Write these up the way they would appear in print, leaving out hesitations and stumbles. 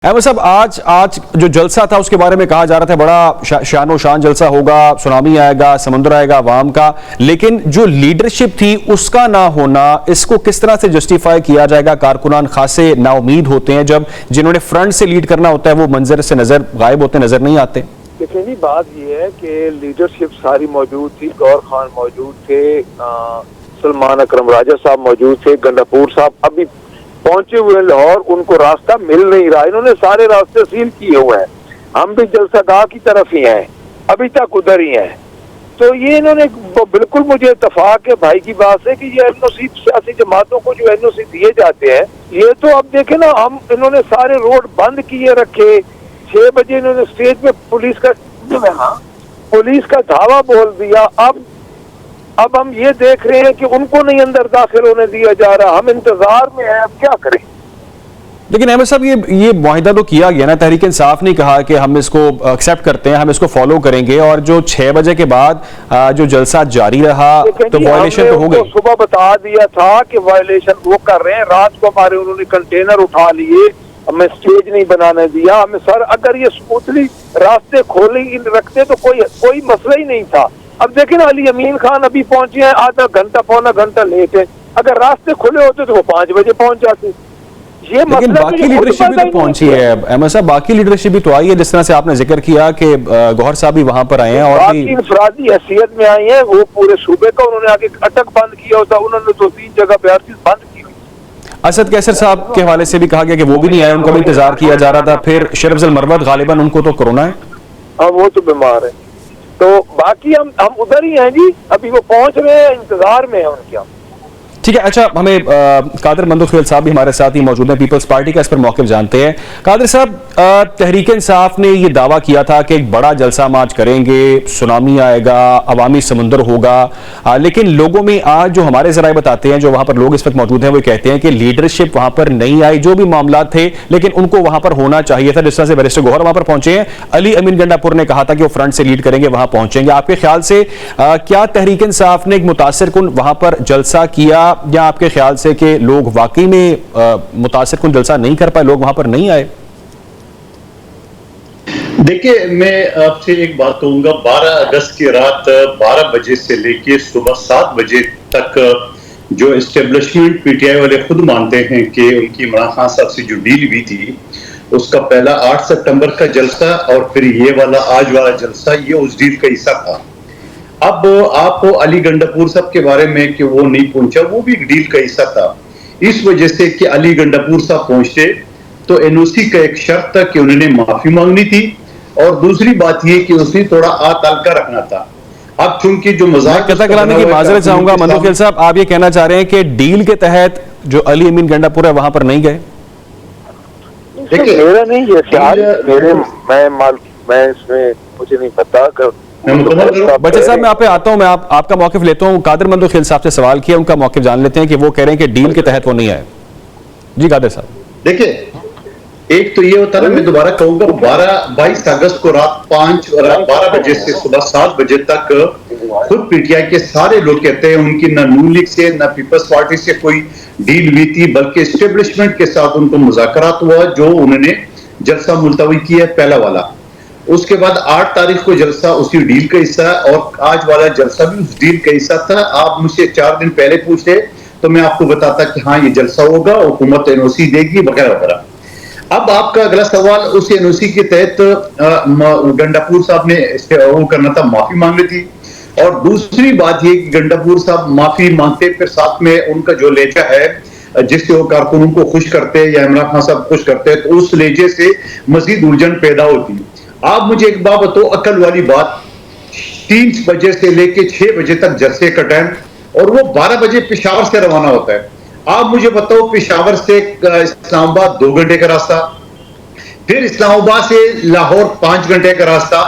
अहमद साहब, आज आज जो जलसा था उसके बारे में कहा जा रहा था बड़ा शानो शान जलसा होगा, सुनामी आएगा, समुद्र आएगा अवाम का, लेकिन जो लीडरशिप थी उसका ना होना, इसको किस तरह से जस्टिफाई किया जाएगा? कारकुनान खासे नाउमीद होते हैं जब जिन्होंने फ्रंट से लीड करना होता है वो मंजर से नजर गायब होते नजर नहीं आते। देखिए जी, बात ये है कि लीडरशिप सारी मौजूद थी। गौर खान मौजूद थे, सलमान अकरम राजा साहब मौजूद थे, गंडापुर साहब अभी पहुंचे हुए लाहौर, उनको रास्ता मिल नहीं रहा। इन्होंने सारे रास्ते सील किए हुए हैं। हम भी जलसागाह की तरफ ही हैं, अभी तक उधर ही हैं। तो ये इन्होंने बिल्कुल, मुझे इत्तफाक है भाई की बात है कि ये एनओसी सियासी जमातों को जो एनओसी दिए जाते हैं, ये तो अब देखे ना, हम इन्होंने सारे रोड बंद किए रखे। 6 बजे इन्होंने स्टेज पे पुलिस का धावा बोल दिया। अब हम ये देख रहे हैं कि उनको नहीं अंदर दाखिल होने दिया जा रहा। हम इंतजार में हैं, अब क्या करें? लेकिन अहमद साहब, ये मुआहिदा तो किया गया ना, तहरीक इंसाफ ने कहा कि हम इसको एक्सेप्ट करते हैं, हम इसको फॉलो करेंगे, और जो 6 बजे के बाद जो जलसा जारी रहा तो वायलेशन तो हो गई। सुबह बता दिया था कि वायलेशन वो कर रहे हैं। रात को हमारे उन्होंने कंटेनर उठा लिए, हमें स्टेज नहीं बनाने दिया। हमें सर, अगर ये स्मूथली रास्ते खोले रखते तो कोई मसला ही नहीं था। अब देखें ना, अली अमीन खान अभी पहुंचे हैं, आधा घंटा पौना घंटा लेट है। अगर रास्ते खुले होते तो वो 5 बजे पहुंच जाते। ये लेकिन बाकी लीडरशिप भी तो पहुंची है अहमद साहब, बाकी लीडरशिप भी तो आई है, जिस तरह से आपने जिक्र किया कि गौहर साहब भी वहां पर आए हैं और बाकी इंफरादी हैसियत में आई है। वो पूरे सूबे का उन्होंने आगे अटक बंद किया होता, उन्होंने 2-3 जगह पे हर चीज बंद की हुई। असद कैसर साहब के हवाले से भी कहा गया कि वो भी नहीं आए, उनका भी इंतजार किया जा रहा था। फिर शरफ अफजल मरवत, गालिबन उनको तो कोरोना है। हाँ, वो तो बीमार है। तो बाकी हम उधर ही हैं जी, अभी वो पहुंच रहे हैं, इंतजार में है उनके। ठीक है, अच्छा, हमें कादिर मंदोखिल साहब भी हमारे साथ ही मौजूद हैं, पीपल्स पार्टी का इस पर मौक़िफ़ जानते हैं। कादिर साहब, तहरीक इंसाफ ने ये दावा किया था कि एक बड़ा जलसा मार्च करेंगे, सुनामी आएगा, अवामी समुंदर होगा, लेकिन लोगों में आज जो हमारे ज़राए बताते हैं, जो वहाँ पर लोग इस वक्त मौजूद हैं, वो कहते हैं कि लीडरशिप वहाँ पर नहीं आई। जो भी मामला थे, लेकिन उनको वहाँ पर होना चाहिए था। जिस तरह से बैरिस्टर गौहर वहाँ पर पहुंचे हैं, अली अमीन गंडापुर ने कहा था कि वो फ्रंट से लीड करेंगे, वहाँ पहुंचेंगे। आपके ख्याल से क्या तहरीक इंसाफ ने एक मुतासिर कुन वहाँ पर जलसा किया, या आपके ख्याल से कि लोग वाकई में मुतासिर कुन जलसा नहीं कर पाए, लोग वहां पर नहीं आए? देखिए, मैं आपसे एक बात कहूंगा। 12 अगस्त की रात 12 बजे से लेके सुबह 7 बजे तक जो एस्टेब्लिशमेंट पीटीआई वाले खुद मानते हैं कि उनकी इमरान खान साहब से जो डील हुई थी, उसका पहला 8 सितंबर का जलसा और फिर ये वाला आज वाला जलसा, ये उस डील का हिस्सा था। अब आप अली गंडापुर साहब के बारे में कि वो नहीं पहुंचा, वो भी एक डील का हिस्सा था। इस वजह से कि अली गंडापुर साहब पहुंचे तो एनओसी का एक शर्त था कि उन्होंने माफी मांगनी थी, और दूसरी बात ये कि उसने थोड़ा आतलका रखना था। अब चूंकि जो मजाक कराने की माजरत चाहूंगा मंदोखिल साहब, आप ये कहना चाह रहे हैं कि डील के तहत जो अली अमीन गंडापुर है वहां पर नहीं गए? देखिए, मेरा नहीं ये ख्याल, मैं इसमें मुझे नहीं पता। बच्चे साहब, मैं आप पे आता हूं, मैं आपका मौक़िफ़ लेता हूं। कादिर मंदोखिल साहब से सवाल किया, उनका मौक़िफ़ जान लेते हैं कि वो कह रहे हैं कि डील के तहत वो नहीं आए। जी कादिर साहब, देखिए, एक तो ये होता है, मैं दोबारा कहूंगा, 22 अगस्त को रात 12 बजे से सुबह 7 बजे तक खुद पीटीआई के सारे लोग कहते हैं उनकी न नून लीग से न पीपल्स पार्टी से कोई डील हुई थी, बल्कि एस्टेब्लिशमेंट के साथ उनको मुज़ाकरात हुआ, जो उन्होंने जलसा मुलतवी किया पहला वाला। उसके बाद 8 तारीख को जलसा उसी डील का हिस्सा है, और आज वाला जलसा भी उस डील का हिस्सा था। आप मुझसे 4 दिन पहले पूछते तो मैं आपको बताता कि हाँ, ये जलसा होगा, हुकूमत एनओसी देगी वगैरह वगैरह। अब आपका अगला सवाल, उस एनओसी के तहत गंडापुर साहब ने वो करना था, माफी मांगनी थी। और दूसरी बात ये कि गंडापुर साहब माफी मांगते, फिर साथ में उनका जो लहजा है जिससे वो कारकुनों को खुश करते हैं या इमरान खान साहब खुश करते हैं, तो उस लहजे से मजीद उलझन पैदा होती है। आप मुझे एक बात बताओ, अकल वाली बात, 3 बजे से लेके 6 बजे तक जलसे का टाइम, और वो 12 बजे पेशावर से रवाना होता है। आप मुझे बताओ, पेशावर से इस्लामाबाद 2 घंटे का रास्ता, फिर इस्लामाबाद से लाहौर 5 घंटे का रास्ता,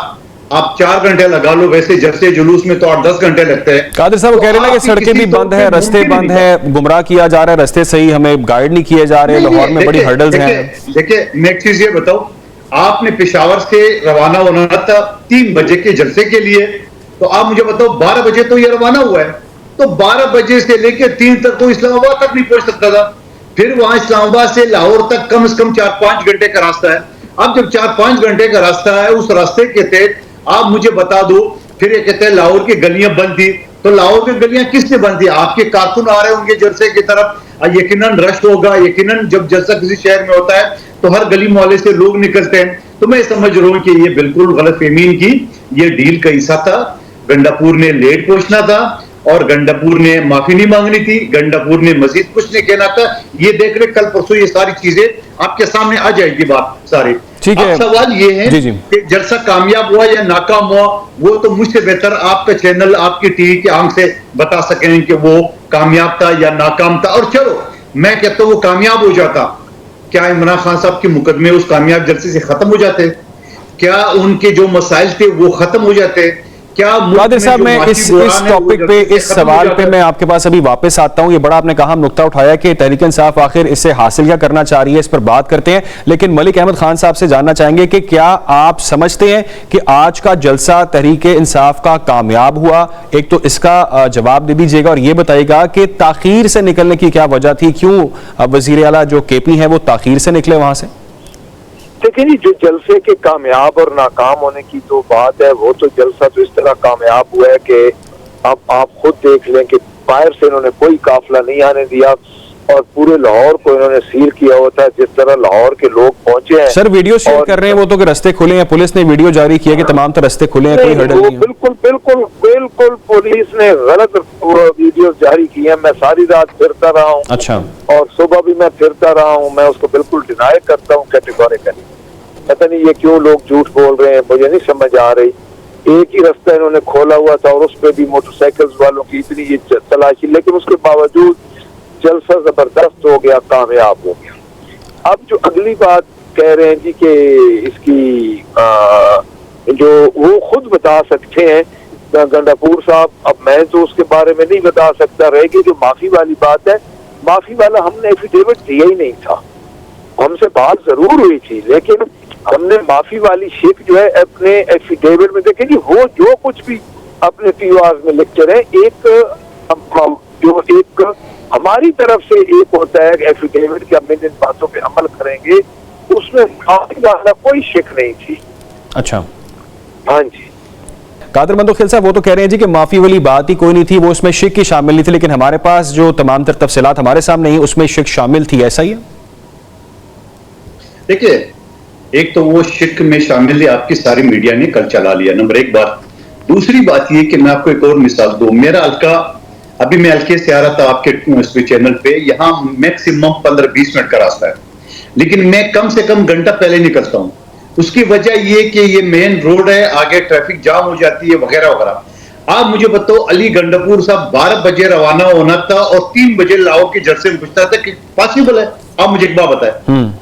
आप 4 घंटे लगा लो। वैसे जलसे जुलूस में तो 8-10 घंटे लगते हैं। कादिर साहब, वो कह रहे हैं कि सड़कें भी बंद है, रास्ते बंद है, गुमराह किया जा रहा है, रास्ते सही हमें गाइड नहीं किए जा रहे, लाहौर में बड़ी हर्डल्स हैं। देखिए, मैं एक चीज ये बताऊं, आपने पेशावर से रवाना होना था 3 बजे के जलसे के लिए, तो आप मुझे बताओ 12 बजे तो ये रवाना हुआ है, तो 12 बजे से लेकर 3 तक तो इस्लामाबाद तक नहीं पहुंच सकता था। फिर वहां इस्लामाबाद से लाहौर तक कम से कम 4-5 घंटे का रास्ता है। अब जब 4-5 घंटे का रास्ता है, उस रास्ते के तहत आप मुझे बता दो, फिर ये कहते हैं लाहौर की गलियां बंद थी, तो लाहौर की गलियां किसने बंद थी? आपके कारकुन आ रहे होंगे जलसे की तरफ, यकीनन रश होगा, यकीनन जब जलसा किसी शहर में होता है तो हर गली मोहल्ले से लोग निकलते हैं। तो मैं समझ रहा हूं कि ये बिल्कुल गलतफहमी की ये डील का हिस्सा था। गंडापुर ने लेट पहुंचना था और गंडापुर ने माफी नहीं मांगनी थी, गंडापुर ने मजीद कुछ नहीं कहना था। ये देख रहे कल परसों ये सारी चीजें आपके सामने आ जाएगी बात सारी। ठीक है। अब सवाल ये है जी। कि जलसा कामयाब हुआ या नाकाम हुआ, वो तो मुझसे बेहतर आपका चैनल, आपकी टीवी की आंख से बता सकें कि वो कामयाब था या नाकाम था। और चलो मैं कहता हूं वो कामयाब हो जाता, क्या इमरान खान साहब के मुकदमे उस कामयाब जलसे से खत्म हो जाते? क्या उनके जो मसाइल थे वो खत्म हो जाते? क्या कादिर साहब, मैं इस टॉपिक पे, इस सवाल पे मैं आपके पास अभी वापस आता हूं। ये बड़ा आपने कहा नुक्ता उठाया कि तहरीक इंसाफ आखिर इससे हासिल क्या करना चाह रही है, इस पर बात करते हैं। लेकिन मलिक अहमद खान साहब से जानना चाहेंगे कि क्या आप समझते हैं कि आज का जलसा तहरीक इंसाफ का कामयाब हुआ? एक तो इसका जवाब दे दीजिएगा और ये बताइएगा कि ताखीर से निकलने की क्या वजह थी, क्यों वजीर आला जो केपी है वो ताखीर से निकले वहां से? देखिए जी, जो जलसे के कामयाब और नाकाम होने की तो बात है, वो तो जलसा तो इस तरह कामयाब हुआ है कि अब आप खुद देख लें कि बाहर से इन्होंने कोई काफिला नहीं आने दिया और पूरे लाहौर को इन्होंने सील किया हुआ था। जिस तरह लाहौर के लोग पहुंचे हैं। सर वीडियो शेयर कर रहे हैं वो तो कि रास्ते खुले हैं, पुलिस ने वीडियो जारी किया कि तमाम तो रास्ते खुले हैं, कोई हर्डल नहीं है। बिल्कुल पुलिस ने गलत वीडियो जारी की है। मैं सारी रात फिरता रहा हूँ। अच्छा। और सुबह भी मैं फिरता रहा हूँ। मैं उसको बिल्कुल डिनाई करता हूँ कैटेगोरिकली। पता नहीं ये क्यों लोग झूठ बोल रहे हैं, मुझे नहीं समझ आ रही। एक ही रास्ता इन्होंने खोला हुआ था और उस पर भी मोटरसाइकिल्स वालों की इतनी ये तलाशी, लेकिन उसके बावजूद जलसा जबरदस्त हो गया, कामयाब हो गया। अब जो अगली बात कह रहे हैं जी कि इसकी जो वो खुद बता सकते हैं गंडापुर साहब, अब मैं तो उसके बारे में नहीं बता सकता। रहेगी जो माफी वाली बात है, माफी वाला हमने एफिडेविट दिया ही नहीं था। हमसे बात जरूर हुई थी लेकिन हमने माफी वाली शेख जो है अपने एफिडेविट में, देखें जी वो जो कुछ भी अपने पीओआर में लिखते रहे, एक हमारी तरफ से एक होता है एफिडेविट कि हम इन बातों पे अमल करेंगे, उसमें माफी वाला कोई शेख नहीं थी। अच्छा। हाँ जी। कादिर मंदोखिल साहब वो तो कह रहे हैं जी कि माफी वाली बात ही कोई नहीं थी, वो उसमें शिक की शामिल नहीं थी, लेकिन हमारे पास जो तमाम तर तफसीलात हमारे सामने ही उसमें शिक शामिल थी, ऐसा ही है? देखिए, एक तो वो शिक में शामिल है आपकी सारी मीडिया ने कल चला लिया, नंबर एक बात। दूसरी बात ये कि मैं आपको एक और मिसाल दूं, मेरा हल्का, अभी मैं हल्के से आ रहा था आपके चैनल पे, यहाँ मैक्सिमम 15-20 मिनट का रास्ता है, लेकिन मैं कम से कम घंटा पहले निकलता हूँ। उसकी वजह ये कि ये मेन रोड है, आगे ट्रैफिक जाम हो जाती है वगैरह वगैरह। आप मुझे बताओ, अली गंडापुर साहब 12 बजे रवाना होना था और 3 बजे लाहौर के जलसे में पूछता था कि पॉसिबल है? आप मुझे एक बात बताएं।